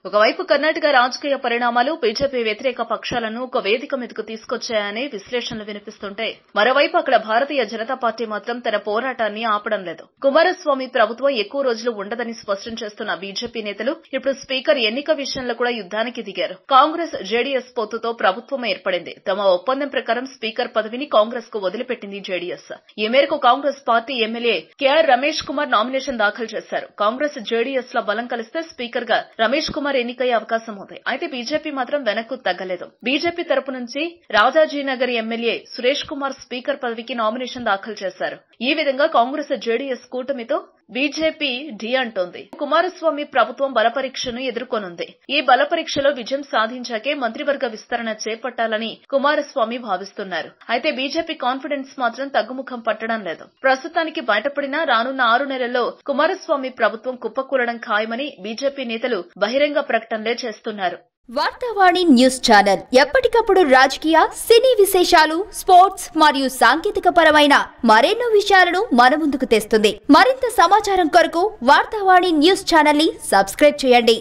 ఒకవైపు కర్ణాటక రాజకీయ పరిణామాలు బీజేపీ వ్యతిరేక పక్షాలను ఒక వేదిక మీదకు తీసుకొచ్చాయని విశ్లేషణలు వినిపిస్తుంటే, మరోవైపు అక్కడ భారతీయ జనతా పార్టీ మాత్రం తన పోరాటాన్ని ఆపడం లేదు. కుమారస్వామి ప్రభుత్వం ఎక్కువ రోజులు ఉండదని స్పష్టం చేస్తున్న బీజేపీ నేతలు ఇప్పుడు స్పీకర్ ఎన్నిక విషయంలో కూడా యుద్ధానికి దిగారు. కాంగ్రెస్ జేడీఎస్ పొత్తుతో ప్రభుత్వం ఏర్పడింది. తమ ఒప్పందం ప్రకారం స్పీకర్ పదవిని కాంగ్రెస్ కు వదిలిపెట్టింది జేడీఎస్. ఈ మేరకు Congress party MLA KR Ramesh Kumar nomination దాఖలు చేశారు. కాంగ్రెస్ జేడీఎస్ ల బలం కలిస్తే స్పీకర్ గా రమేష్ కుమార్ ఎన్నికయ్యే అవకాశం ఉంది. అయితే బీజేపీ మాత్రం వెనక్కు తగ్గలేదు. బీజేపీ తరపు నుంచి రాజాజీనగర్ ఎమ్మెల్యే సురేష్ కుమార్ స్పీకర్ పదవికి నామినేషన్ దాఖలు చేశారు. ఈ విధంగా కాంగ్రెస్ జేడీఎస్ కూటమితో బీజేపీ ఢీ అంటోంది. కుమారస్వామి ప్రభుత్వం బలపరీక్షను ఎదుర్కొనుంది. ఈ బలపరీక్షలో విజయం సాధించాకే మంత్రివర్గ విస్తరణ చేపట్టాలని కుమారస్వామి భావిస్తున్నారు. అయితే బీజేపీ కాన్ఫిడెన్స్ మాత్రం తగ్గుముఖం పట్టడం లేదు. ప్రస్తుతానికి బయటపడినా రానున్న 6 నెలల్లో కుమారస్వామి ప్రభుత్వం కుప్పకూలడం ఖాయమని బీజేపీ నేతలు బహిరంగ ప్రకటనలే చేస్తున్నారు. వార్తావాణి న్యూస్ ఛానల్ ఎప్పటికప్పుడు రాజకీయ, సినీ విశేషాలు, స్పోర్ట్స్ మరియు సాంకేతిక పరమైన మరెన్నో విషయాలను మన ముందుకు తెస్తుంది. మరింత సమాచారం కొరకు వార్తావాణి న్యూస్ ఛానల్ ని సబ్స్క్రైబ్ చేయండి.